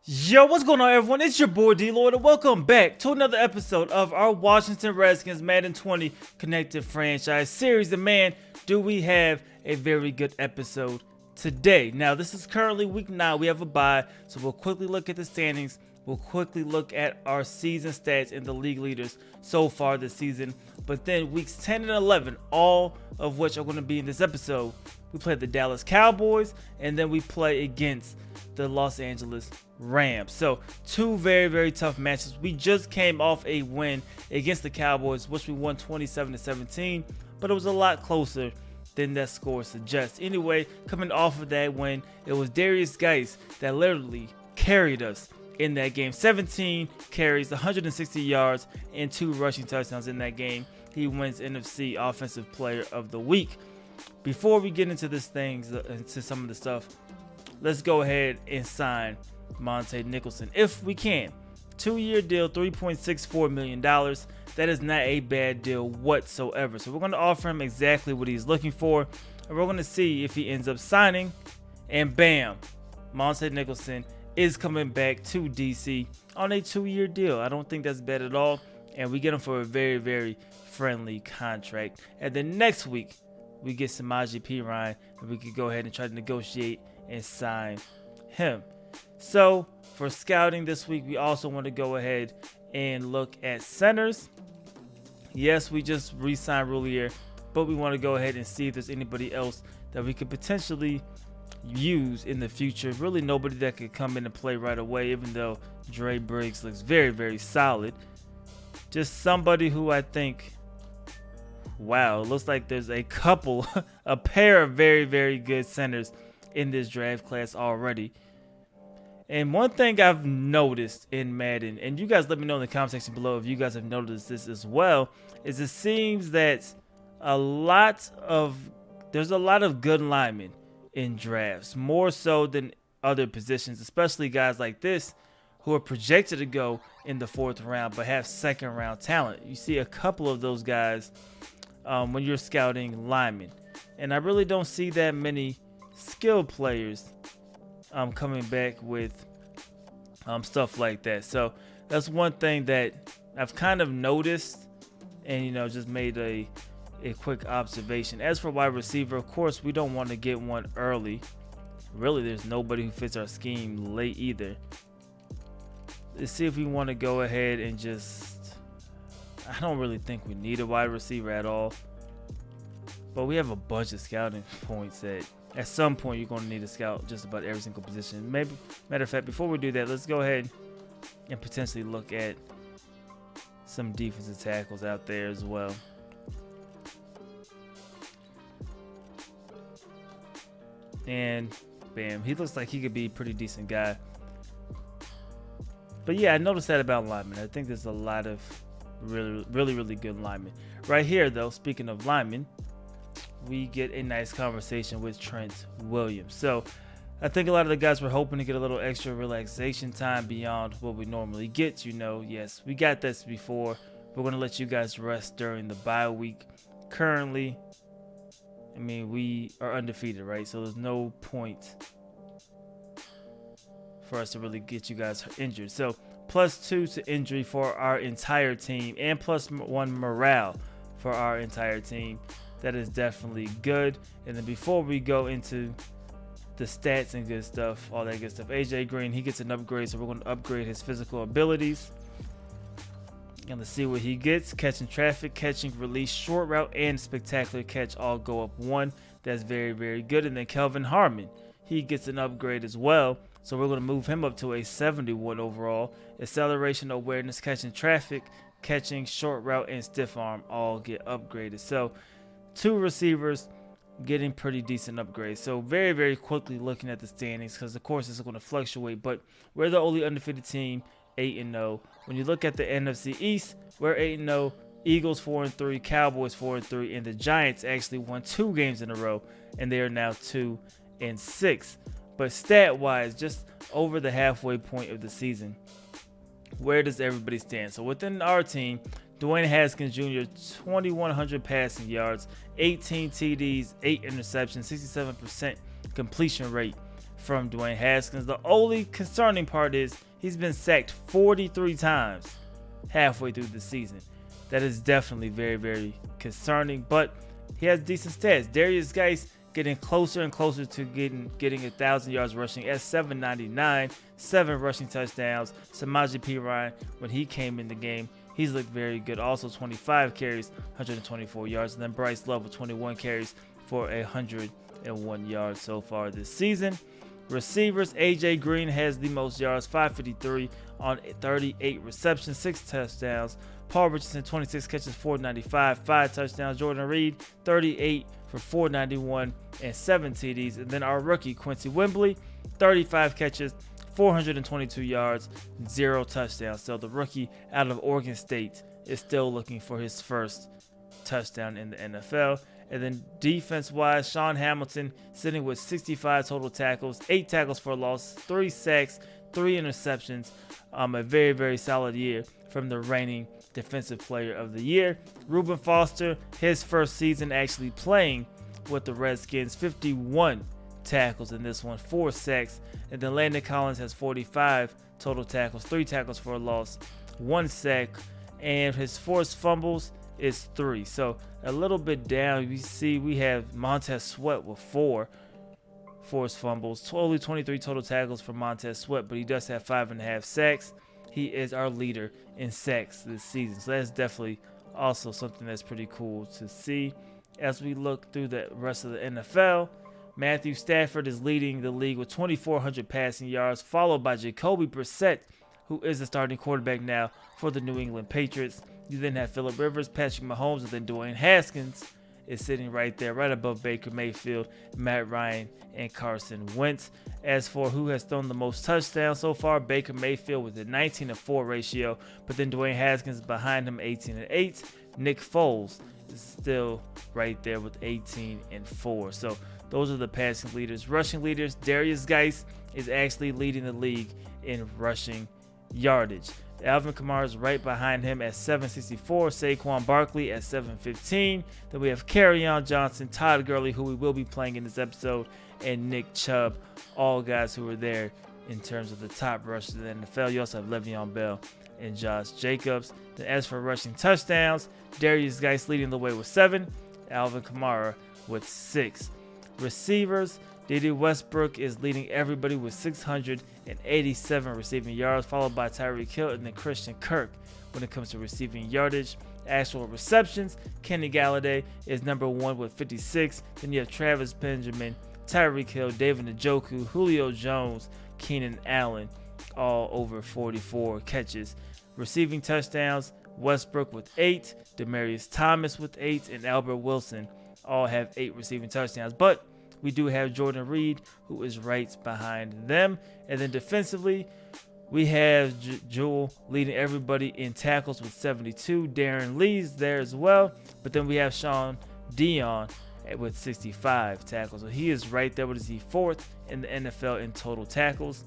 Yo, what's going on, everyone? It's your boy DLloyd, and welcome back to another episode of our Washington Redskins Madden 20 Connected Franchise Series. And man, do we have a very good episode today. Now, this is currently week 9. We have a bye, so we'll quickly look at the standings. We'll quickly look at our season stats and the league leaders so far this season. But then weeks 10 and 11, all of which are going to be in this episode. We play the Dallas Cowboys, and then we play against the Los Angeles Rams. So two very, very tough matches. We just came off a win against the Cowboys, which we won 27-17, but it was a lot closer than that score suggests. Anyway, coming off of that win, it was Darius Geis that literally carried us in that game. 17 carries, 160 yards, and 2 rushing touchdowns in that game. He wins NFC Offensive Player of the Week. Before we get into into some of the stuff, let's go ahead and sign Monte Nicholson if we can. 2-year deal, $3.64 million. That is not a bad deal whatsoever. So we're going to offer him exactly what he's looking for, and we're going to see if he ends up signing. And bam, Monte Nicholson is coming back to DC on a 2-year deal. I don't think that's bad at all, and we get him for a very, very friendly contract. And then next week, we get Samaje Perine, and we could go ahead and try to negotiate and sign him. So for scouting this week, we also want to go ahead and look at centers. Yes, we just re-signed Roulier, but we want to go ahead and see if there's anybody else that we could potentially use in the future. Really nobody that could come in and play right away, even though Dre Briggs looks very, very solid. Just somebody who I think, wow, it looks like there's a pair of very, very good centers in this draft class already. And one thing I've noticed in Madden, and you guys let me know in the comment section below if you guys have noticed this as well, is it seems that there's a lot of good linemen in drafts, more so than other positions, especially guys like this who are projected to go in the 4th round but have 2nd round talent. You see a couple of those guys when you're scouting linemen, and I really don't see that many skilled players coming back with stuff like that. So that's one thing that I've kind of noticed, and just made a quick observation. As for wide receiver, of course, we don't want to get one early. Really, there's nobody who fits our scheme late either. Let's see if we want to go ahead and I don't really think we need a wide receiver at all, but we have a bunch of scouting points that at some point you're going to need to scout just about every single position. Maybe, matter of fact, before we do that, let's go ahead and potentially look at some defensive tackles out there as well. And bam, he looks like he could be a pretty decent guy. But yeah, I noticed that about linemen. I think there's a lot of really good linemen. Right here, though, speaking of linemen, we get a nice conversation with Trent Williams. So I think a lot of the guys were hoping to get a little extra relaxation time beyond what we normally get. Yes, we got this before. We're going to let you guys rest during the bye week. Currently, we are undefeated, right? So there's no point for us to really get you guys injured. So +2 to injury for our entire team, and +1 morale for our entire team. That is definitely good. And then before we go into the stats and good stuff, all that good stuff, AJ Green, he gets an upgrade, so we're going to upgrade his physical abilities. And let's see what he gets. Catching traffic, catching release, short route, and spectacular catch all go up 1. That's very, very good. And then Kelvin Harmon, he gets an upgrade as well. So we're going to move him up to a 71 overall. Acceleration, awareness, catching traffic, catching, short route, and stiff arm all get upgraded. So 2 receivers getting pretty decent upgrades. So very, very quickly looking at the standings, because of course it's going to fluctuate, but we're the only undefeated team, 8-0. When you look at the NFC East, we're 8-0. Eagles 4-3, Cowboys 4-3, and the Giants actually won 2 games in a row, and they are now 2-6. But stat-wise, just over the halfway point of the season, where does everybody stand? So within our team, Dwayne Haskins Jr., 2,100 passing yards, 18 TDs, 8 interceptions, 67% completion rate, from Dwayne Haskins. The only concerning part is he's been sacked 43 times halfway through the season. That is definitely very, very concerning, but he has decent stats. Darius Geis getting closer and closer to getting 1,000 yards rushing at 799, 7 rushing touchdowns. Samaje Perine, when he came in the game, he's looked very good. Also 25 carries, 124 yards. And then Bryce Love with 21 carries for 101 yards so far this season. Receivers, AJ Green has the most yards, 553 on 38 receptions, 6 touchdowns. Paul Richardson, 26 catches, 495, 5 touchdowns. Jordan Reed, 38 for 491 and 7 TDs. And then our rookie, Quincy Wembley, 35 catches, 422 yards, 0 touchdowns. So the rookie out of Oregon State is still looking for his first touchdown in the NFL. And then defense-wise, Sean Hamilton sitting with 65 total tackles, 8 tackles for a loss, 3 sacks, 3 interceptions. A very, very solid year from the reigning Defensive Player of the Year. Rubin Foster, his first season actually playing with the Redskins, 51 tackles in this one, 4 sacks. And then Landon Collins has 45 total tackles, 3 tackles for a loss, 1 sack, and his forced fumbles is 3. So a little bit down. You see we have Montez Sweat with 4 forced fumbles, only 23 total tackles for Montez Sweat, but he does have 5.5 sacks. He is our leader in sacks this season, so that's definitely also something that's pretty cool to see. As we look through the rest of the NFL, Matthew Stafford is leading the league with 2,400 passing yards, followed by Jacoby Brissett, who is the starting quarterback now for the New England Patriots. You then have Phillip Rivers, Patrick Mahomes, and then Dwayne Haskins is sitting right there, right above Baker Mayfield, Matt Ryan, and Carson Wentz. As for who has thrown the most touchdowns so far, Baker Mayfield with a 19-4 ratio, but then Dwayne Haskins behind him, 18-8. Nick Foles is still right there with 18-4. So those are the passing leaders. Rushing leaders, Darius Geis is actually leading the league in rushing yardage. Alvin Kamara is right behind him at 764. Saquon Barkley at 715. Then we have Kerryon Johnson, Todd Gurley, who we will be playing in this episode, and Nick Chubb, all guys who are there in terms of the top rushers in the NFL. You also have Le'Veon Bell and Josh Jacobs. Then as for rushing touchdowns, Darius Geis leading the way with 7. Alvin Kamara with 6. Receivers, Dede Westbrook is leading everybody with 687 receiving yards, followed by Tyreek Hill and then Christian Kirk when it comes to receiving yardage. Actual receptions, Kenny Galladay is number 1 with 56. Then you have Travis Benjamin, Tyreek Hill, David Njoku, Julio Jones, Keenan Allen, all over 44 catches. Receiving touchdowns, Westbrook with 8, Demaryius Thomas with 8, and Albert Wilson all have 8 receiving touchdowns. But we do have Jordan Reed, who is right behind them. And then defensively, we have Jewel leading everybody in tackles with 72. Darren Lee's there as well. But then we have Sean Dion with 65 tackles. So he is right there. What is he? 4th in the NFL in total tackles.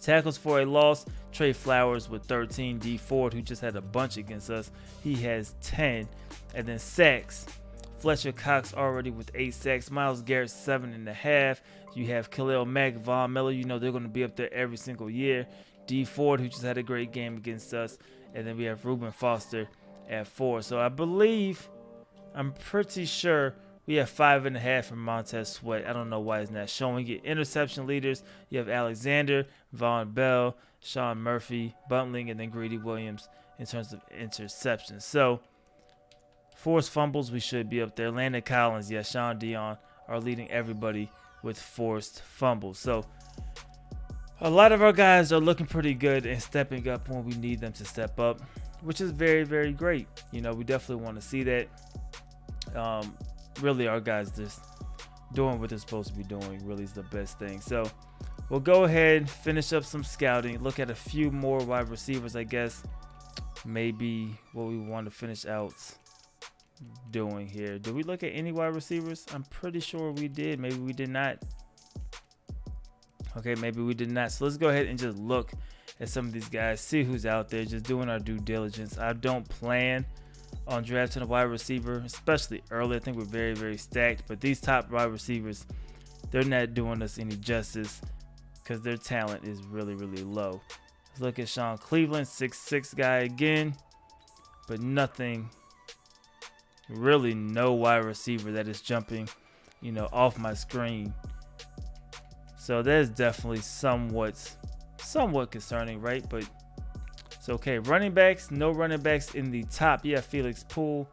Tackles for a loss, Trey Flowers with 13. D Ford, who just had a bunch against us, he has 10. And then sacks, Fletcher Cox already with 8 sacks. Myles Garrett, 7.5. You have Khalil Mack, Von Miller. You know they're going to be up there every single year. D Ford, who just had a great game against us. And then we have Rubin Foster at 4. So I'm pretty sure we have 5.5 from Montez Sweat. I don't know why it's not showing it. Interception leaders, you have Alexander, Von Bell, Sean Murphy, Buntling, and then Greedy Williams in terms of interceptions. So forced fumbles, we should be up there. Landon Collins, yes, Sean Dion are leading everybody with forced fumbles. So a lot of our guys are looking pretty good and stepping up when we need them to step up, which is very, very great. You know, we definitely want to see that. Really, our guys just doing what they're supposed to be doing really is the best thing. So we'll go ahead and finish up some scouting, look at a few more wide receivers, I guess. Maybe what we want to finish out doing here. Did we look at any wide receivers? I'm pretty sure we did. Maybe we did not. Okay, maybe we did not. So let's go ahead and just look at some of these guys, see who's out there, just doing our due diligence. I don't plan on drafting a wide receiver, especially early. I think we're very, very stacked, but these top wide receivers, they're not doing us any justice because their talent is really, really low. Let's look at Sean Cleveland, 6'6" guy again, but nothing, really no wide receiver that is jumping, off my screen. So that is definitely somewhat concerning, right? But it's okay. Running backs, no running backs in the top. Yeah, Felix Poole,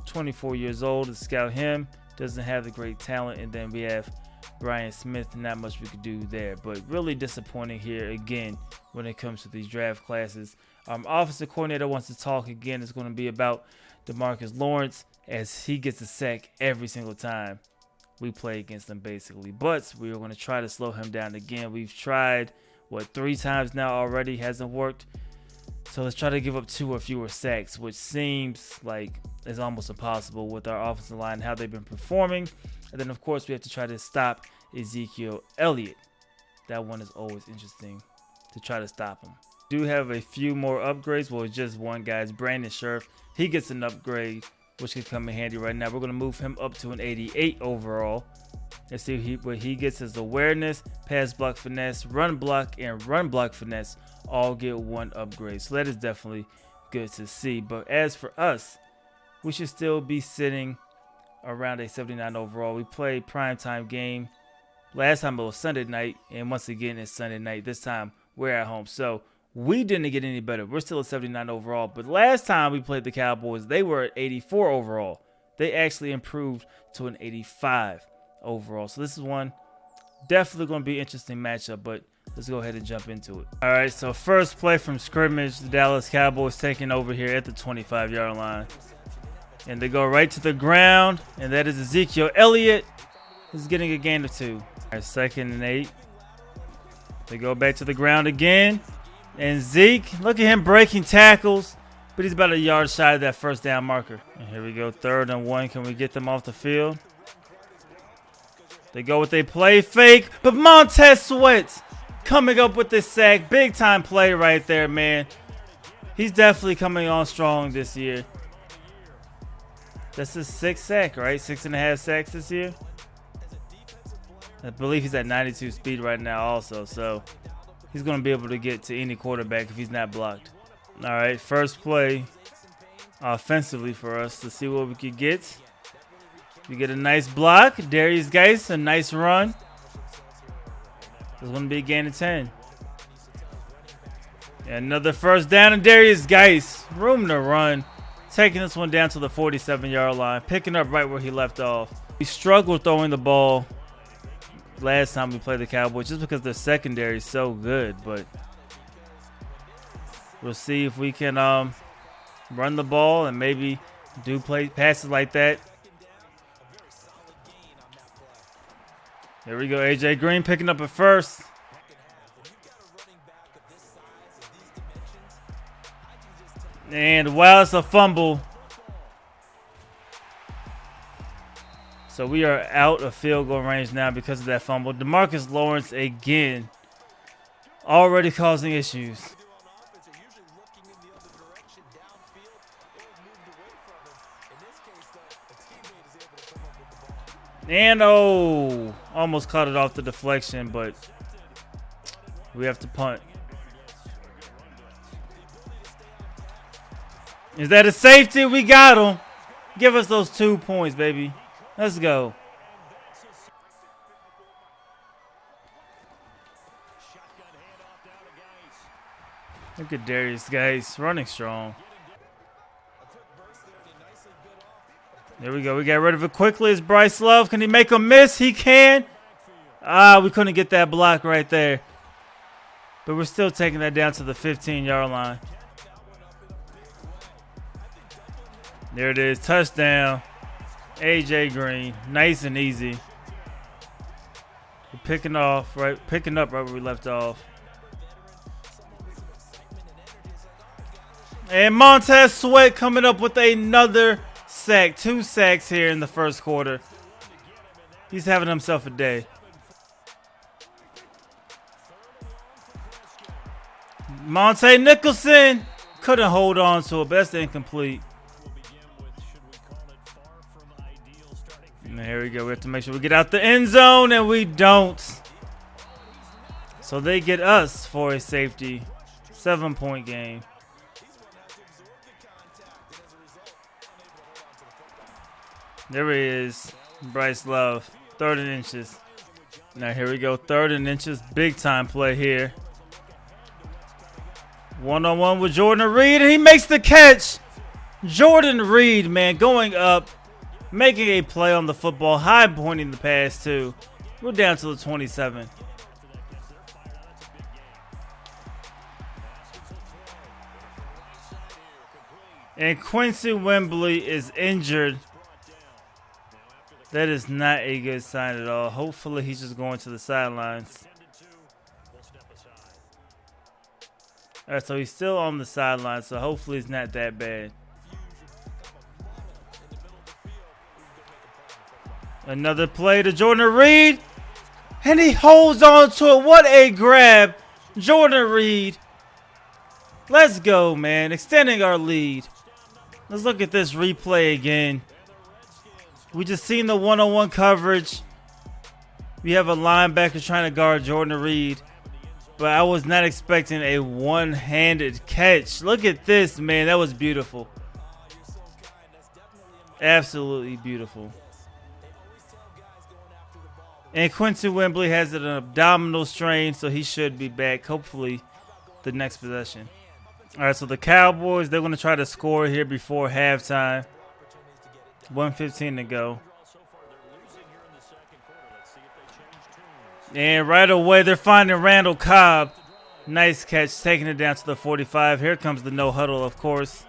24 years old. To scout him, doesn't have the great talent. And then we have Brian Smith. Not much we could do there, but really disappointing here again when it comes to these draft classes. Offensive coordinator wants to talk again. It's going to be about DeMarcus Lawrence, as he gets a sack every single time we play against them, basically. But we are going to try to slow him down again. We've tried 3 times now already, hasn't worked. So let's try to give up 2 or fewer sacks, which seems like is almost impossible with our offensive line, how they've been performing. And then, of course, we have to try to stop Ezekiel Elliott. That one is always interesting to try to stop him. Do have a few more upgrades. Well, just one guy. It's Brandon Scherf. He gets an upgrade, which could come in handy right now. We're going to move him up to an 88 overall. Let's see what he gets. His awareness, pass block finesse, run block, and run block finesse all get 1 upgrade. So that is definitely good to see. But as for us, we should still be sitting around a 79 overall. We played primetime game. Last time it was Sunday night, and once again it's Sunday night. This time we're at home. So we didn't get any better. We're still at 79 overall. But last time we played the Cowboys, they were at 84 overall. They actually improved to an 85 overall. So this is one definitely going to be an interesting matchup, but let's go ahead and jump into it. All right, so first play from scrimmage, the Dallas Cowboys taking over here at the 25-yard line. And they go right to the ground, and that is Ezekiel Elliott. He's getting a gain of 2. All right, 2nd and 8. They go back to the ground again. And Zeke, look at him breaking tackles, but he's about a yard shy of that first down marker. And here we go, 3rd and 1. Can we get them off the field? They go with a play fake, but Montez Sweat coming up with this sack. Big time play right there, man. He's definitely coming on strong this year. That's his 6th sack, right? 6.5 sacks this year. I believe he's at 92 speed right now also, so he's going to be able to get to any quarterback if he's not blocked. All right, first play offensively for us to see what we could get. We get a nice block. Darius Geis, a nice run. There's going to be a gain of 10. And another first down, and Darius Geis, room to run. Taking this one down to the 47-yard line, picking up right where he left off. We struggled throwing the ball last time we played the Cowboys just because their secondary is so good, but we'll see if we can run the ball and maybe do passes like that. There we go, AJ Green picking up at first. And wow, it's a fumble. So we are out of field goal range now because of that fumble. DeMarcus Lawrence again, already causing issues. And almost caught it off the deflection, but we have to punt. Is that a safety? We got him. Give us those 2 points, baby. Let's go. Look at Darius Geis running strong. There we go. We got rid of it quickly. It's Bryce Love. Can he make a miss? He can. We couldn't get that block right there. But we're still taking that down to the 15-yard line. There it is. Touchdown. AJ Green. Nice and easy. We're picking up right where we left off. And Montez Sweat coming up with another sack. 2 sacks here in the first quarter. He's having himself a day. Monte Nicholson couldn't hold on to it, but that's incomplete. And And here we go. We have to make sure we get out the end zone, and we don't. So they get us for a safety. 7-point game. There he is. Bryce Love. 3rd and inches. Now here we go. 3rd and inches. Big time play here. 1-on-1 with Jordan Reed, and he makes the catch. Jordan Reed, man, going up, making a play on the football, high pointing the pass too. We're down to the 27. And Quincy Wembley is injured. That is not a good sign at all. Hopefully he's just going to the sidelines. All right, so he's still on the sideline, so hopefully it's not that bad. Another play to Jordan Reed, and he holds on to it. What a grab. Jordan Reed. Let's go, man. Extending our lead. Let's look at this replay again. We just seen the one-on-one coverage. We have a linebacker trying to guard Jordan Reed, but I was not expecting a one-handed catch. Look at this, man. That was beautiful. Absolutely beautiful. And Quincy Wembley has an abdominal strain, so he should be back, hopefully, the next possession. All right, so the Cowboys, they're going to try to score here before halftime. 1:15 to go. And right away, they're finding Randall Cobb. Nice catch, taking it down to the 45. Here comes the no huddle, of course.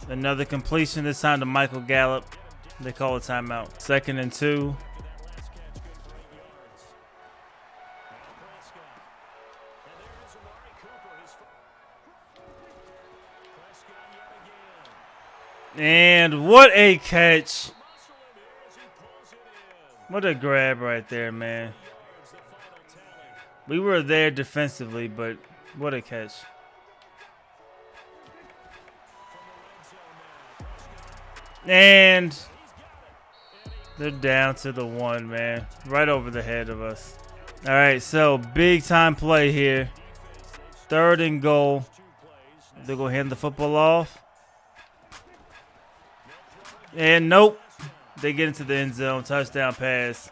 Another completion, this time to Michael Gallup. They call a timeout. 2nd and 2. And what a catch. What a grab right there, man. We were there defensively, but what a catch. And they're down to the 1, man. Right over the head of us. All right, so big time play here. 3rd and goal. They're going to hand the football off. And nope. They get into the end zone. Touchdown pass.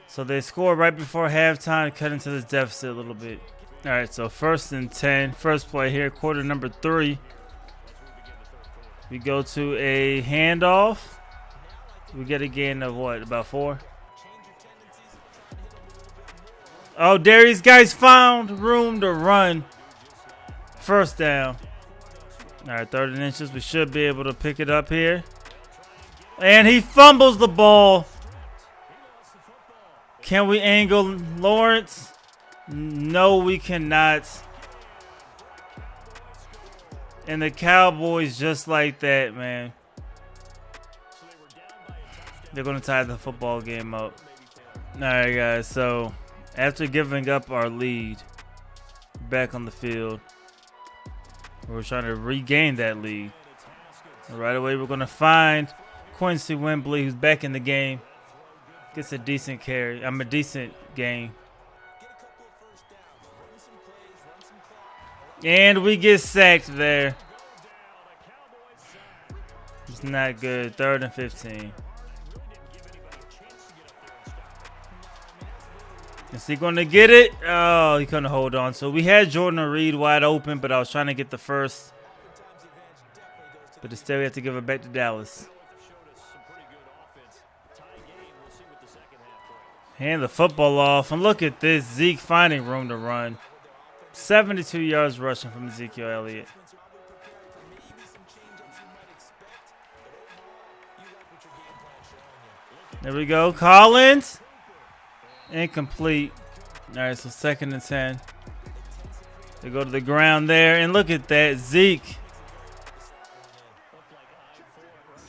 So they score right before halftime, cut into this deficit a little bit. All right, so 1st and 10. First play here, quarter number 3. We go to a handoff. We get a gain of what, about 4? Oh, Darius guys found room to run. 1st down. All right, 3rd and inches. We should be able to pick it up here. And he fumbles the ball. Can we angle Lawrence? No, we cannot. And the Cowboys, just like that, man. They're going to tie the football game up. All right, guys. So, after giving up our lead, back on the field, we're trying to regain that lead. Right away, we're going to find Quincy Wembley, who's back in the game. Gets a decent carry. A decent game. And we get sacked there. It's not good. 3rd and 15. Is he going to get it? Oh, he couldn't hold on. So we had Jordan Reed wide open, but I was trying to get the first. But instead we have to give it back to Dallas. Hand the football off. And look at this. Zeke finding room to run. 72 yards rushing from Ezekiel Elliott. There we go. Collins. Incomplete. All right, so 2nd and 10. They go to the ground there. And look at that. Zeke.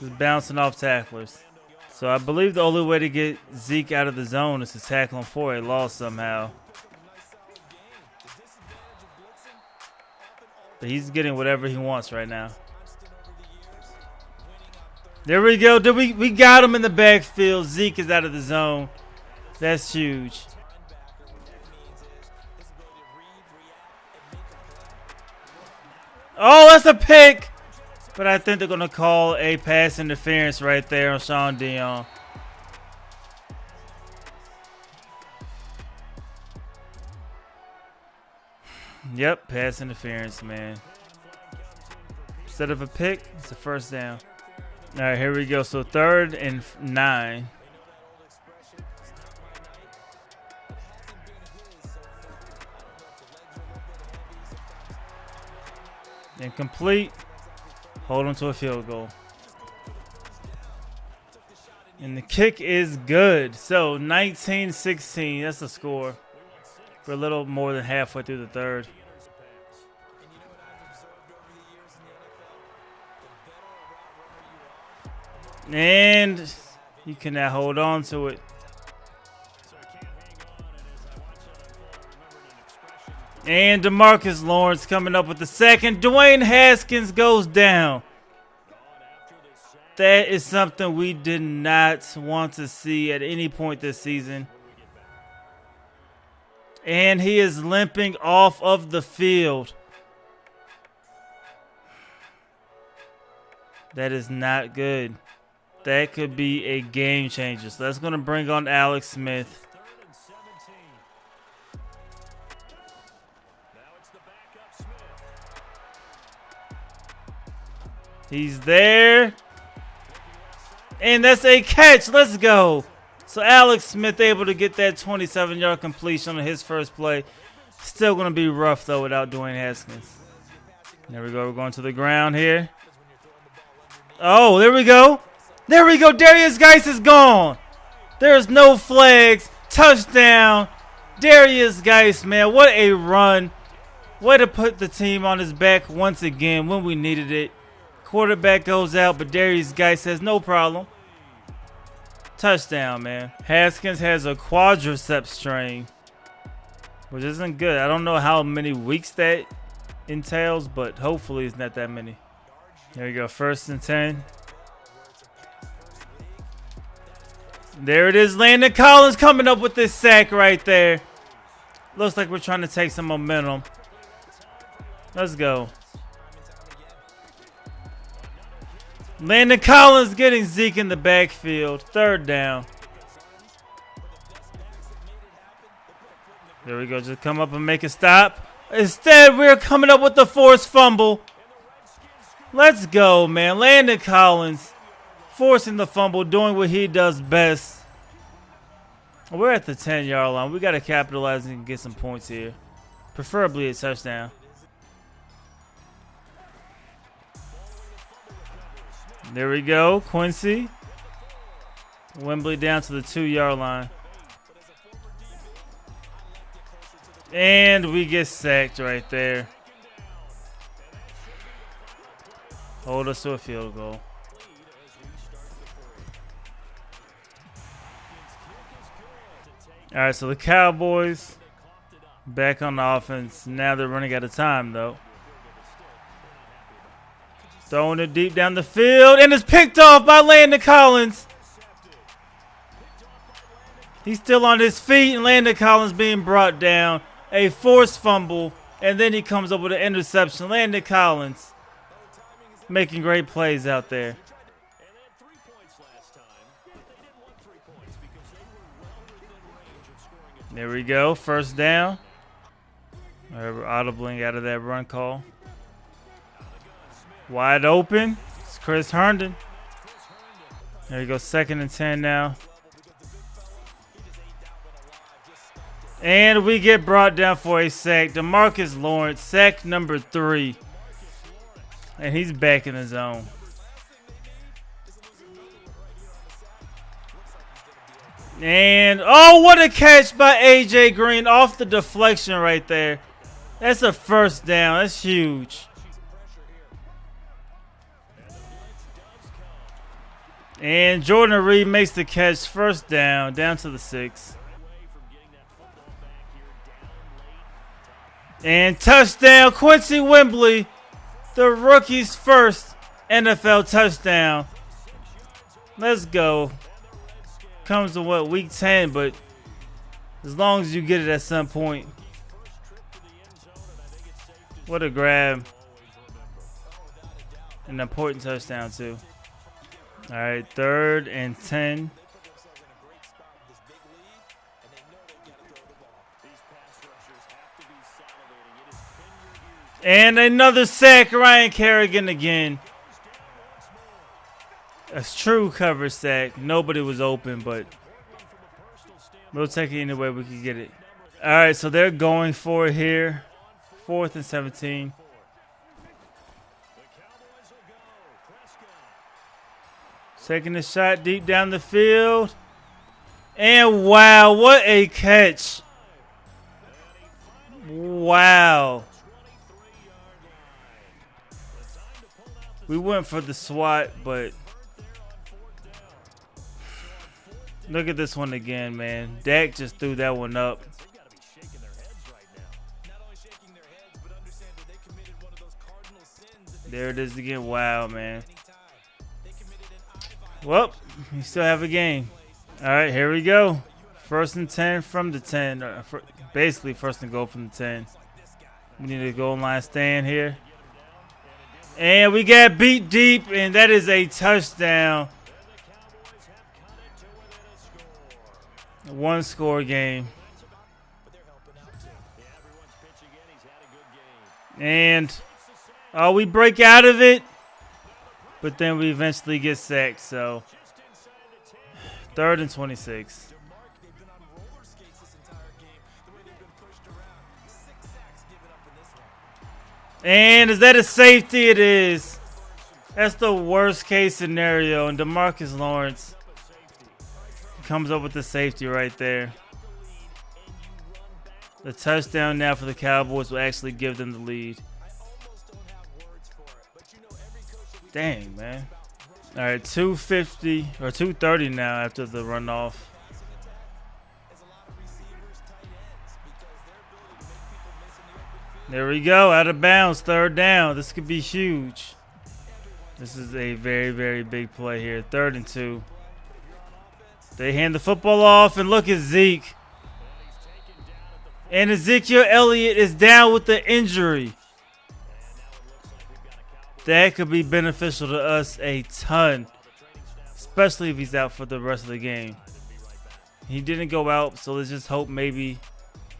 Just bouncing off tacklers. So I believe the only way to get Zeke out of the zone is to tackle him for a loss somehow. But he's getting whatever he wants right now. There we go. We got him in the backfield. Zeke is out of the zone. That's huge. Oh, that's a pick. But I think they're going to call a pass interference right there on Sean Dion. Yep, pass interference, man. Instead of a pick, it's a first down. All right, here we go. So 3rd and 9. Incomplete. Hold on to a field goal. And the kick is good. So 19-16. That's the score. We're a little more than halfway through the 3rd. And you cannot hold on to it. And DeMarcus Lawrence coming up with the second. Dwayne Haskins goes down. That is something we did not want to see at any point this season. And he is limping off of the field. That is not good. That could be a game changer. So that's going to bring on Alex Smith. He's there. And that's a catch. Let's go. So Alex Smith able to get that 27-yard completion on his first play. Still going to be rough, though, without Dwayne Haskins. There we go. We're going to the ground here. Oh, there we go. There we go. Darius Geis is gone. There's no flags. Touchdown. Darius Geis, man. What a run. Way to put the team on his back once again when we needed it. Quarterback goes out, but Darius Geis says no problem. Touchdown, man. Haskins has a quadriceps strain, which isn't good. I don't know how many weeks that entails, but hopefully it's not that many. There we go. 1st and 10. There it is. Landon Collins coming up with this sack right there. Looks like we're trying to take some momentum. Let's go. Landon Collins getting Zeke in the backfield. 3rd down. There we go. Just come up and make a stop. Instead, we're coming up with the forced fumble. Let's go, man. Landon Collins forcing the fumble, doing what he does best. We're at the 10-yard line. We got to capitalize and get some points here. Preferably a touchdown. There we go. Quincy Wembley down to the 2-yard line. And we get sacked right there. Hold us to a field goal. All right, so the Cowboys back on the offense. Now they're running out of time, though. Throwing it deep down the field, and it's picked off by Landon Collins. He's still on his feet, and Landon Collins being brought down. A forced fumble, and then he comes up with an interception. Landon Collins making great plays out there. There we go. 1st down. We're audibling out of that run call. Wide open. It's Chris Herndon. There you go. 2nd and 10 now. And we get brought down for a sack. DeMarcus Lawrence, sack number 3. And he's back in the zone. And, oh, what a catch by A.J. Green off the deflection right there. That's a 1st down. That's huge. And Jordan Reed makes the catch. 1st down, down to the 6. And touchdown, Quincy Wembley, the rookie's first NFL touchdown. Let's go. Comes to what, week 10, but as long as you get it at some point. What a grab. An important touchdown too. All right, 3rd and 10. And another sack, Ryan Kerrigan again. A true cover sack. Nobody was open, but we'll take it any way we can get it. All right, so they're going for it here. 4th and 17. Taking a shot deep down the field. And wow, what a catch. Wow. We went for the SWAT, but look at this one again, man. Dak just threw that one up. There it is again. Wow, man. Well, we still have a game. All right, here we go. 1st and 10 from the 10. Basically, 1st and goal from the 10. We need a goal line stand here. And we got beat deep, and that is a touchdown. 1-score game. And we break out of it, but then we eventually get sacked. So 3rd and 26. And is that a safety? It is. That's the worst case scenario. And DeMarcus Lawrence comes up with the safety right there. The touchdown now for the Cowboys will actually give them the lead. Dang, man. All right, 250 or 230 now after the runoff. There we go, out of bounds, 3rd down. This could be huge. This is a very, very big play here. 3rd and 2. They hand the football off, and look at Zeke. And Ezekiel Elliott is down with the injury. That could be beneficial to us a ton, especially if he's out for the rest of the game. He didn't go out, so let's just hope maybe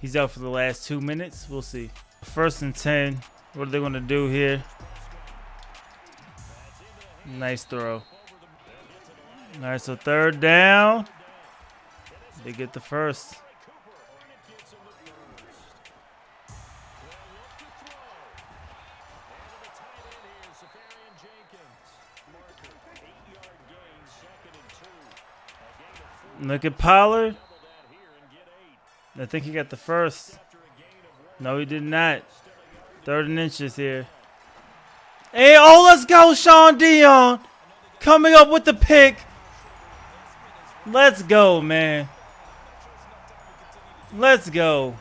he's out for the last 2 minutes. We'll see. 1st and 10. What are they going to do here? Nice throw. All right, so 3rd down. They get the first. Look at Pollard. I think he got the first. No, he did not. 3rd and inches here. Hey, let's go, Sean Dion. Coming up with the pick. Let's go, man. Let's go.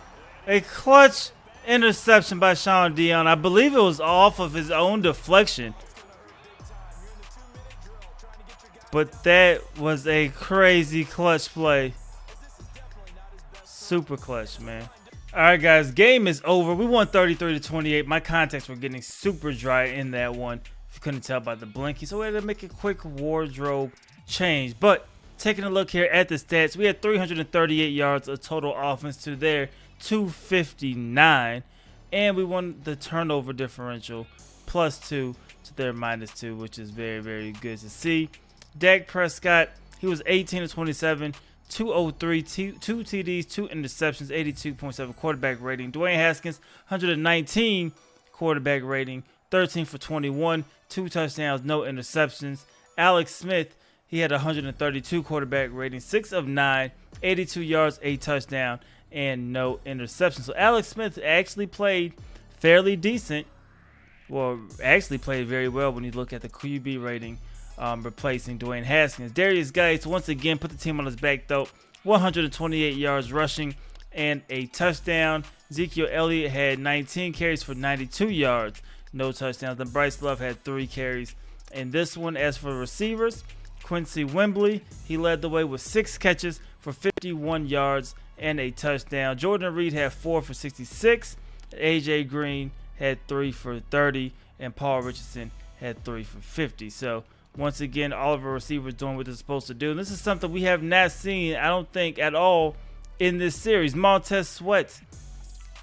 A clutch interception by Sean Dion. I believe it was off of his own deflection. But that was a crazy clutch play. Super clutch, man. All right, guys, game is over. We won 33-28. My contacts were getting super dry in that one. If you couldn't tell by the blinky, so we had to make a quick wardrobe change. But taking a look here at the stats, we had 338 yards of total offense to their 259, and we won the turnover differential +2 to their -2, which is very, very good to see. Dak Prescott, he was 18-27. 203, 2 TDs, 2 interceptions, 82.7 quarterback rating. Dwayne Haskins, 119 quarterback rating, 13 for 21, 2 touchdowns, no interceptions. Alex Smith, he had 132 quarterback rating, 6 of 9, 82 yards, 8 touchdown, and no interceptions. So Alex Smith actually played fairly decent. Well, actually played very well when you look at the QB rating. Replacing Dwayne Haskins. Darius Geis once again put the team on his back though. 128 yards rushing and a touchdown. Ezekiel Elliott had 19 carries for 92 yards. No touchdowns. Then Bryce Love had 3 carries. And this one, as for receivers, Quincy Wembley. He led the way with 6 catches for 51 yards and a touchdown. Jordan Reed had 4 for 66. AJ Green had 3 for 30. And Paul Richardson had 3 for 50. So once again, all of our receivers doing what they're supposed to do. And this is something we have not seen, I don't think, at all in this series. Montez Sweat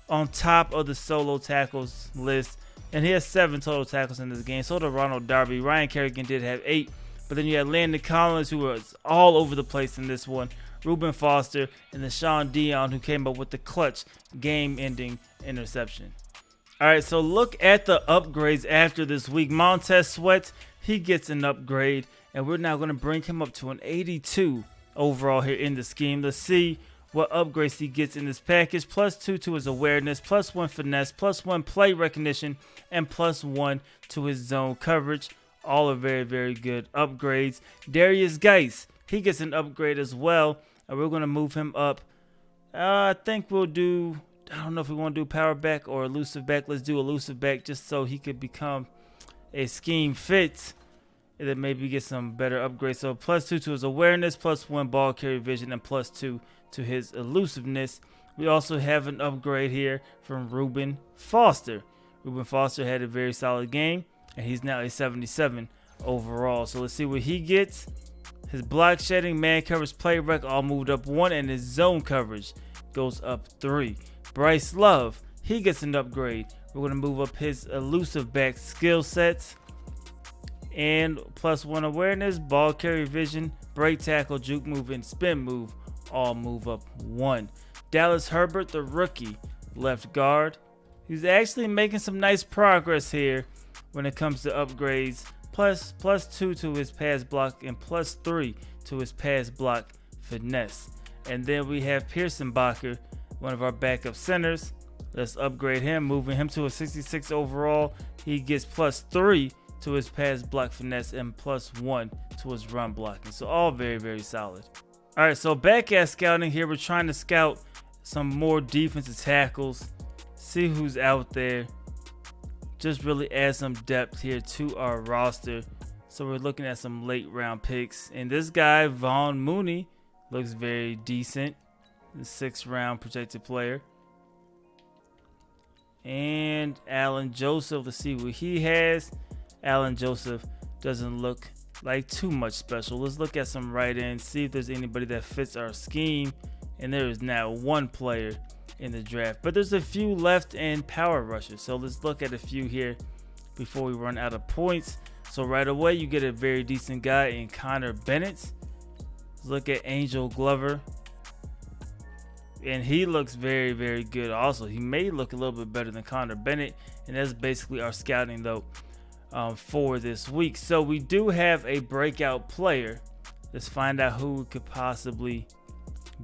on top of the solo tackles list. And he has 7 total tackles in this game. So did Ronald Darby. Ryan Kerrigan did have 8. But then you had Landon Collins, who was all over the place in this one. Rubin Foster and then Sean Dion, who came up with the clutch game-ending interception. All right, so look at the upgrades after this week. Montez Sweat, he gets an upgrade. And we're now going to bring him up to an 82 overall here in the scheme. Let's see what upgrades he gets in this package. +2 to his awareness, +1 finesse, +1 play recognition, and +1 to his zone coverage. All are very, very good upgrades. Darius Geis, he gets an upgrade as well. And we're going to move him up. I think we'll do, I don't know if we want to do power back or elusive back. Let's do elusive back just so he could become a scheme fit. And then maybe get some better upgrades. So +2 to his awareness, +1 ball carrier vision, and +2 to his elusiveness. We also have an upgrade here from Rubin Foster. Rubin Foster had a very solid game, and he's now a 77 overall. So let's see what he gets. His block shedding, man coverage, play rec all moved up 1, and his zone coverage goes up 3. Bryce Love, he gets an upgrade. We're going to move up his elusive back skill sets. And +1 awareness, ball carrier vision, break tackle, juke move, and spin move all move up 1. Dallas Herbert, the rookie left guard. He's actually making some nice progress here when it comes to upgrades. +2 to his pass block and +3 to his pass block finesse. And then we have Pearson Bacher, one of our backup centers. Let's upgrade him, moving him to a 66 overall. He gets +3 to his pass block finesse and +1 to his run blocking. So all very, very solid. All right, so back at scouting here, we're trying to scout some more defensive tackles, see who's out there. Just really add some depth here to our roster. So we're looking at some late round picks. And this guy, Vaughn Mooney, looks very decent. The 6th round protected player. And Alan Joseph, let's see what he has. Alan Joseph doesn't look like too much special. Let's look at some right ends, see if there's anybody that fits our scheme. And there is now 1 player in the draft, but there's a few left in power rushers. So let's look at a few here before we run out of points. So right away you get a very decent guy in Connor Bennett. Let's look at Angel Glover, and he looks very, very good. Also, he may look a little bit better than Connor Bennett, and that's basically our scouting though for this week. So we do have a breakout player. Let's find out who it could possibly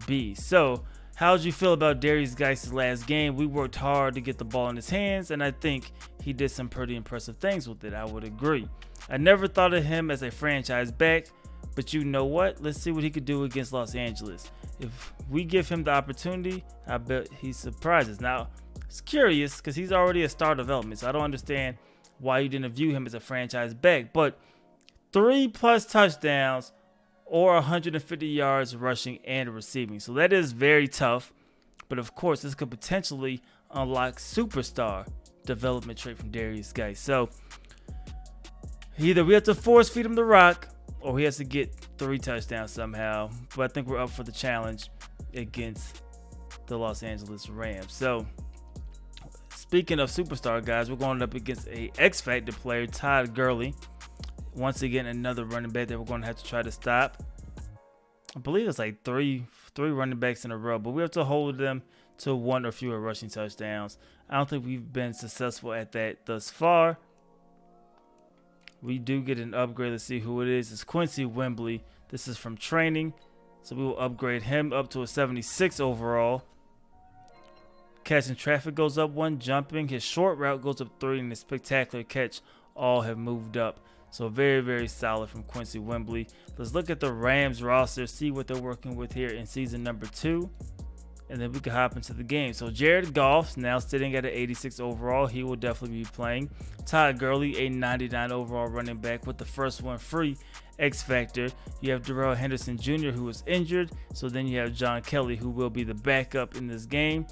be. So how did you feel about Darius Geis' last game? We worked hard to get the ball in his hands, and I think he did some pretty impressive things with it. I would agree. I never thought of him as a franchise back, but you know what? Let's see what he could do against Los Angeles. If we give him the opportunity, I bet he surprises. Now, it's curious because he's already a star development, so I don't understand why you didn't view him as a franchise back. But 3+ touchdowns or 150 yards rushing and receiving. So that is very tough. But of course, this could potentially unlock superstar development trait from Darius Geis. So either we have to force feed him the rock, or he has to get 3 touchdowns somehow. But I think we're up for the challenge against the Los Angeles Rams. So speaking of superstar guys, we're going up against a X-Factor player, Todd Gurley. Once again, another running back that we're going to have to try to stop. I believe it's like three running backs in a row, but we have to hold them to 1 or fewer rushing touchdowns. I don't think we've been successful at that thus far. We do get an upgrade. Let's see who it is. It's Quincy Wembley. This is from training, so we will upgrade him up to a 76 overall. Catching traffic goes up 1, jumping. His short route goes up 3, and his spectacular catch all have moved up. So very, very solid from Quincy Wembley. Let's look at the Rams roster, see what they're working with here in season number 2. and then we can hop into the game. So Jared Goff's now sitting at an 86 overall. He will definitely be playing. Todd Gurley, a 99 overall running back with the first one free X Factor. You have Darrell Henderson Jr., who was injured. So then you have John Kelly, who will be the backup in this game.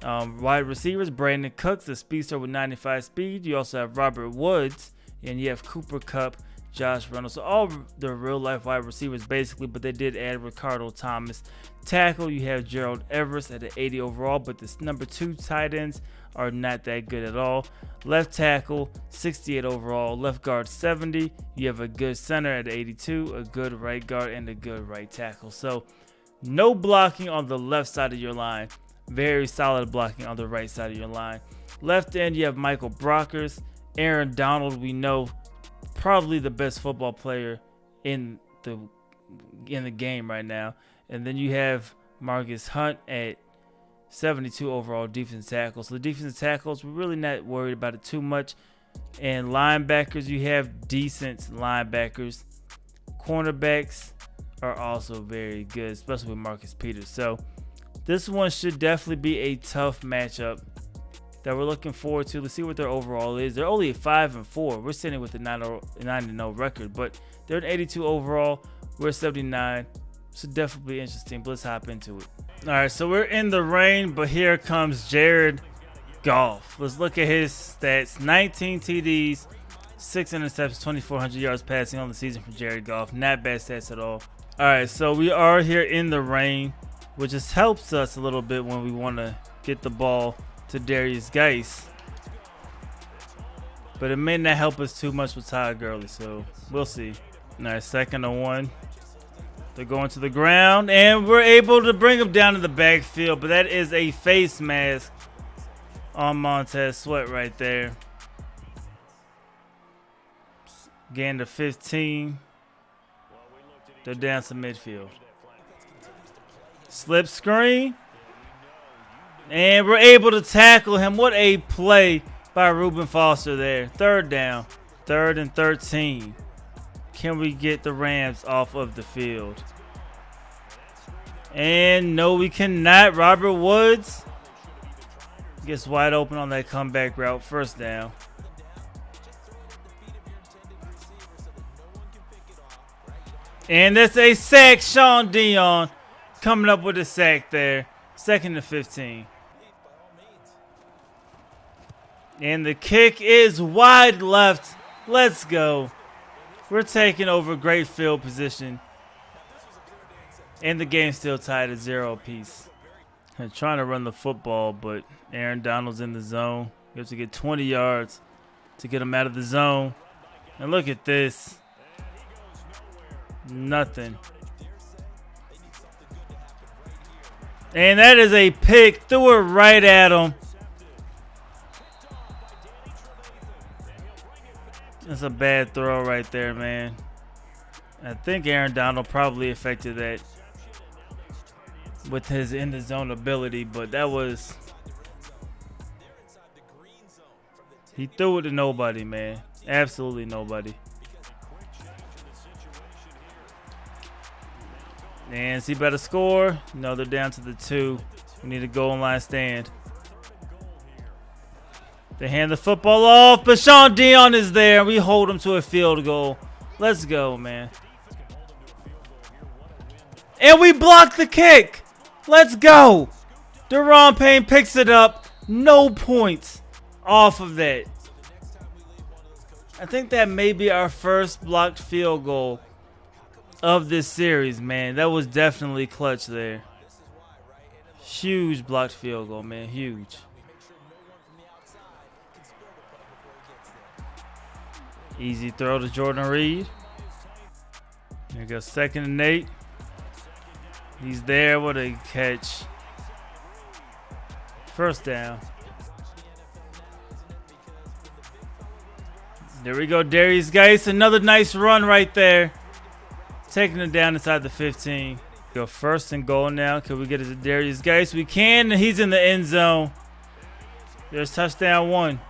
Wide receivers, Brandon Cooks, the speedster with 95 speed. You also have Robert Woods, and you have Cooper Kupp, Josh Reynolds. So all the real life wide receivers basically, but they did add Ricardo Thomas. Tackle, you have Gerald Everest at an 80 overall, but this number 2 tight ends are not that good at all. Left tackle, 68 overall. Left guard, 70. You have a good center at 82, a good right guard, and a good right tackle. So no blocking on the left side of your line. Very solid blocking on the right side of your line. Left end, you have Michael Brockers. Aaron Donald, we know, probably the best football player in the game right now. And then you have Marcus Hunt at 72 overall defensive tackle. So the defensive tackles, we're really not worried about it too much. And linebackers, you have decent linebackers. Cornerbacks are also very good, especially with Marcus Peters. So this one should definitely be a tough matchup that we're looking forward to. Let's see what their overall is. They're only 5-4. We're sitting with a 9-0 record, but they're an 82 overall. We're 79. Should definitely be interesting, but let's hop into it. All right, so we're in the rain, but here comes Jared Goff. Let's look at his stats. 19 TDs, 6 interceptions, 2,400 yards passing on the season for Jared Goff. Not bad stats at all. All right, so we are here in the rain, which just helps us a little bit when we want to get the ball to Darius Geis. But it may not help us too much with Todd Gurley, so we'll see. All right, 2nd and 1. They're going to the ground, and we're able to bring him down to the backfield, but that is a face mask on Montez Sweat right there. Gain to 15. They're down to midfield. Slip screen. And we're able to tackle him. What a play by Rubin Foster there. 3rd down. 3rd and 13. Can we get the Rams off of the field? And no, we cannot. Robert Woods gets wide open on that comeback route. 1st down. And that's a sack. Sean Dion coming up with a sack there. 2nd and 15. And the kick is wide left. Let's go. We're taking over great field position. And the game's still tied at 0 apiece. I'm trying to run the football, but Aaron Donald's in the zone. You have to get 20 yards to get him out of the zone. And look at this. Nothing. And that is a pick. Threw it right at him. That's a bad throw right there, man. I think Aaron Donald probably affected that with his in the zone ability, but that was, he threw it to nobody, man. Absolutely nobody. And he better score. No, they're down to the 2. We need a goal line stand. They hand the football off, but Sean Dion is there. We hold him to a field goal. Let's go, man. And we block the kick. Let's go. Deron Payne picks it up. No points off of that. I think that may be our first blocked field goal of this series, man. That was definitely clutch there. Huge blocked field goal, man. Huge. Easy throw to Jordan Reed. There goes 2nd and 8. He's there. What a catch. 1st down. There we go, Darius Geis. Another nice run right there. Taking it down inside the 15. Go 1st and goal now. Can we get it to Darius Geis? We can. He's in the end zone. There's touchdown 1.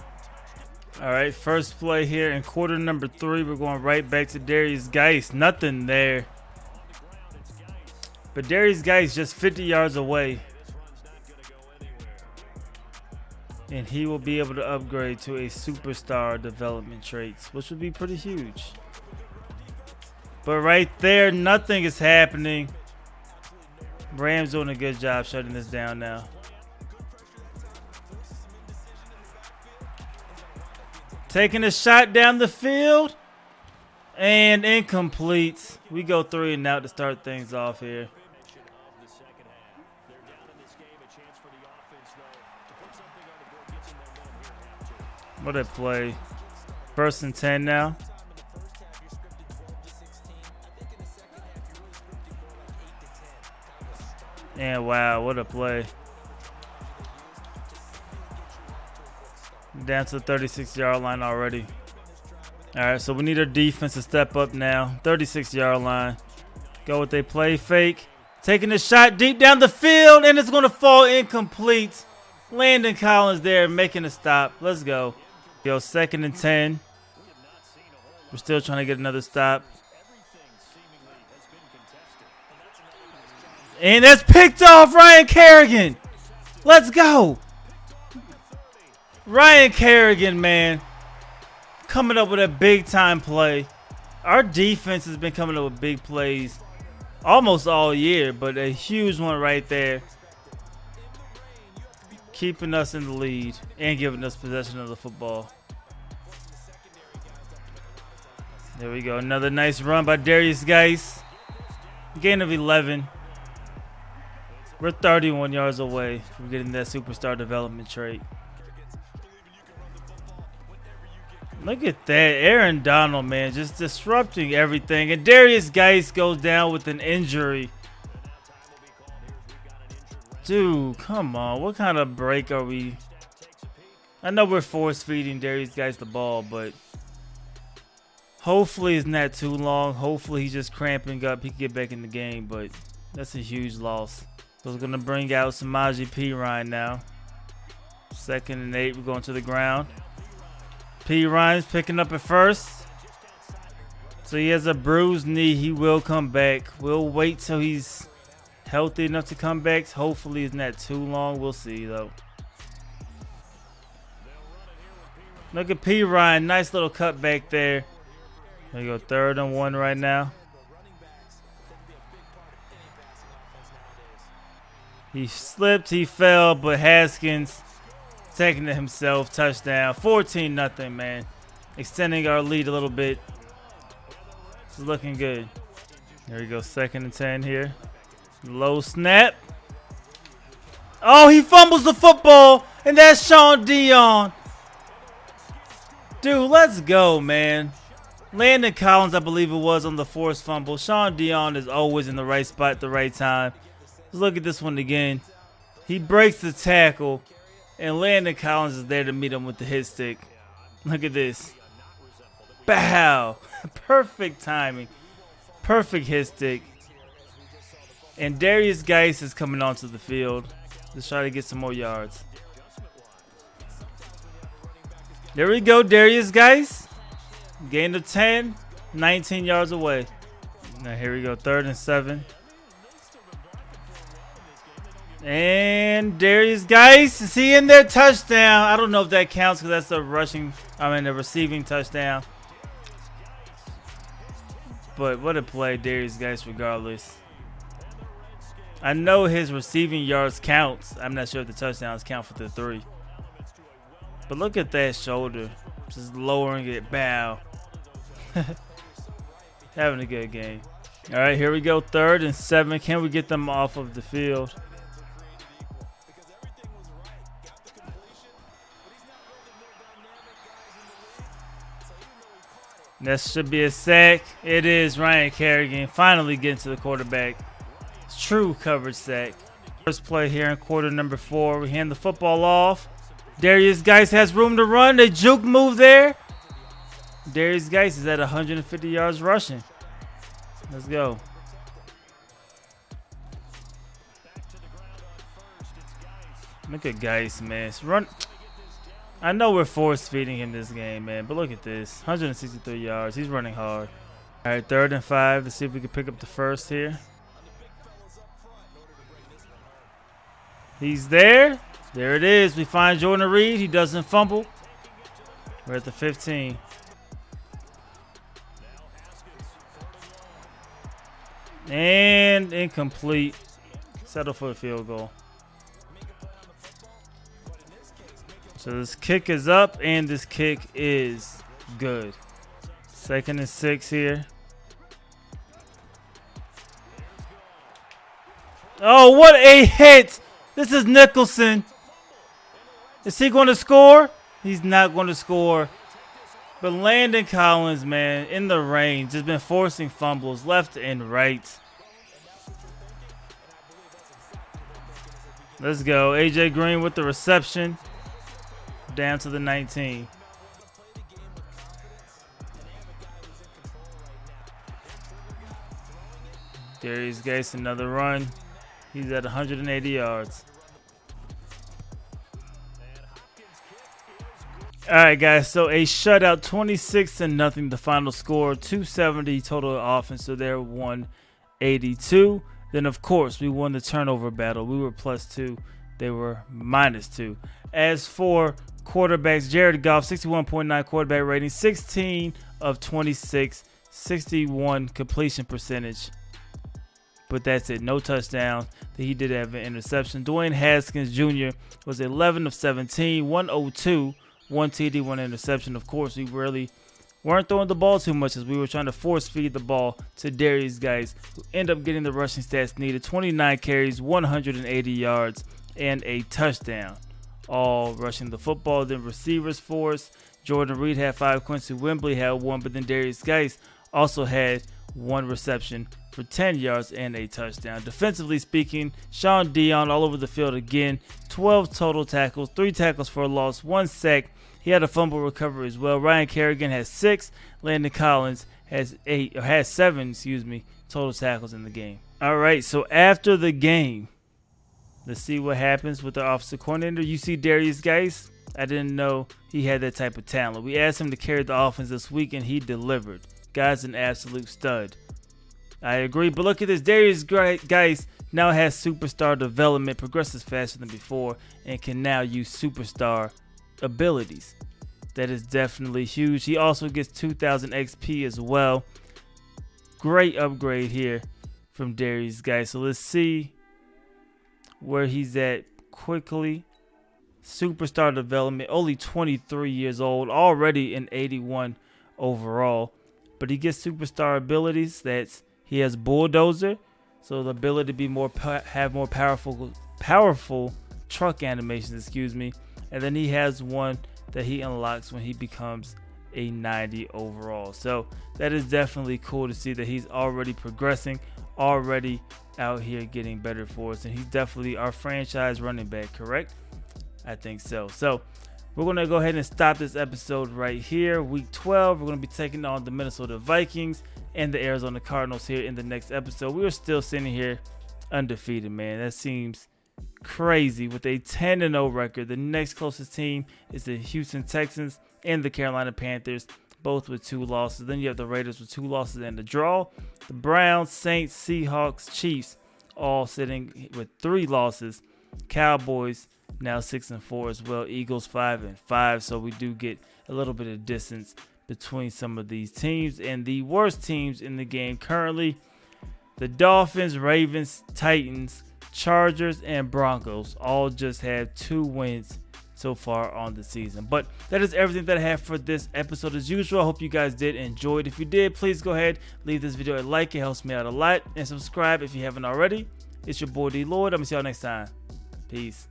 All right, first play here in quarter number 3. We're going right back to Darius Geis. Nothing there. But Darius Geis just 50 yards away. And he will be able to upgrade to a superstar development traits, which would be pretty huge. But right there, nothing is happening. Rams doing a good job shutting this down now. Taking a shot down the field. And incomplete. We go 3 and out to start things off here. What a play. 1st and 10 now. And wow, what a play. Down to the 36-yard line already. All right, so we need our defense to step up now. 36-yard line. Go with a play fake. Taking a shot deep down the field, and it's going to fall incomplete. Landon Collins there making a stop. Let's go. Go 2nd and 10. We're still trying to get another stop. And that's picked off Ryan Kerrigan. Let's go. Ryan Kerrigan, man. Coming up with a big-time play. Our defense has been coming up with big plays almost all year, but a huge one right there. Keeping us in the lead and giving us possession of the football. There we go. Another nice run by Darius Geis. Gain of 11. We're 31 yards away from getting that superstar development trait. Look at that. Aaron Donald, man, just disrupting everything. And Darius Geis goes down with an injury. Dude, come on. What kind of break are we? I know we're force feeding Darius Geis the ball, but hopefully it's not too long. Hopefully he's just cramping up. He can get back in the game, but that's a huge loss. So it's going to bring out Samaje Perine now. 2nd and 8. We're going to the ground. Perine's picking up at first. So he has a bruised knee. He will come back. We'll wait till he's healthy enough to come back. Hopefully it's not too long. We'll see, though. Look at Perine. Nice little cut back there. There you go. 3rd and 1 right now. He slipped, he fell, but Haskins taking it himself. Touchdown. 14-0, man. Extending our lead a little bit. It's looking good. There we go. 2nd and 10 here. Low snap. Oh, he fumbles the football, and that's Sean Dion. Dude, let's go, man. Landon Collins, I believe it was, on the forced fumble. Sean Dion is always in the right spot at the right time. Let's look at this one again. He breaks the tackle, and Landon Collins is there to meet him with the hit stick. Look at this. Bow. Perfect timing. Perfect hit stick. And Darius Geis is coming onto the field to try to get some more yards. There we go, Darius Geis. Gain of 10, 19 yards away. Now here we go, 3rd and 7. And Darius Geis, is he in there? Touchdown. I don't know if that counts because that's a receiving touchdown. But what a play, Darius Geis, regardless. I know his receiving yards counts. I'm not sure if the touchdowns count for the 3. But look at that shoulder. Just lowering it. Bow. Having a good game. All right, here we go. 3rd and 7. Can we get them off of the field? That should be a sack. It is. Ryan Kerrigan finally getting to the quarterback. True coverage sack. First play here in quarter number 4. We hand the football off. Darius Geis has room to run. A juke move there. Darius Geis is at 150 yards rushing. Let's go. Look at Geis, man. Run. I know we're force feeding him this game, man, but look at this. 163 yards. He's running hard. All right, 3rd and 5. Let's see if we can pick up the first here. He's there. There it is. We find Jordan Reed. He doesn't fumble. We're at the 15. And incomplete. Settle for a field goal. So this kick is up, and this kick is good. 2nd and 6 here. Oh, what a hit! This is Nicholson. Is he going to score? He's not going to score. But Landon Collins, man, in the range, has been forcing fumbles left and right. Let's go. AJ Green with the reception. Down to the 19. Darius Gates, another run. He's at 180 yards. All right, guys. So a shutout, 26-0. The final score, 270 total offense. So they're 182. Then, of course, we won the turnover battle. We were +2. They were -2. As for quarterbacks, Jared Goff, 61.9 quarterback rating, 16 of 26, 61 completion percentage. But that's it. No touchdown. He did have an interception. Dwayne Haskins Jr. was 11 of 17, 102, 1 TD, 1 interception. Of course, we really weren't throwing the ball too much as we were trying to force feed the ball to Darius Guice, who ended up getting the rushing stats needed. 29 carries, 180 yards, and a touchdown. All rushing the football. Then receivers for us. Jordan Reed had 5. Quincy Wembley had 1. But then Darius Guice also had 1 reception for 10 yards and a touchdown. Defensively speaking, Sean Dion all over the field again. 12 total tackles, 3 tackles for a loss, 1 sack. He had a fumble recovery as well. Ryan Kerrigan has 6. Landon Collins has 7, total tackles in the game. All right, so after the game, let's see what happens with the offensive coordinator. You see Darius Guice. I didn't know he had that type of talent. We asked him to carry the offense this week, and he delivered. Guy's an absolute stud. I agree, but look at this. Darius Guice now has superstar development, progresses faster than before, and can now use superstar abilities. That is definitely huge. He also gets 2,000 XP as well. Great upgrade here from Darius Guice. So let's see where he's at quickly. Superstar development, only 23 years old, already an 81 overall. But he gets superstar abilities. He has bulldozer, so the ability to be have more powerful truck animations, and then he has one that he unlocks when he becomes a 90 overall. So that is definitely cool to see that he's already progressing, already out here getting better for us, and he's definitely our franchise running back, correct? I think so. So we're going to go ahead and stop this episode right here. Week 12, we're going to be taking on the Minnesota Vikings and the Arizona Cardinals here in the next episode. We are still sitting here undefeated, man. That seems crazy with a 10-0 record. The next closest team is the Houston Texans and the Carolina Panthers, both with 2 losses. Then you have the Raiders with 2 losses and a draw. The Browns, Saints, Seahawks, Chiefs all sitting with 3 losses. Cowboys now 6-4 as well. Eagles 5-5. So we do get a little bit of distance between some of these teams. And the worst teams in the game currently, the Dolphins, Ravens, Titans, Chargers, and Broncos all just have 2 wins so far on the season. But that is everything that I have for this episode. As usual, I hope you guys did enjoy it. If you did, please go ahead, leave this video a like. It helps me out a lot. And subscribe if you haven't already. It's your boy DLloyd. I'm going to see y'all next time. Peace.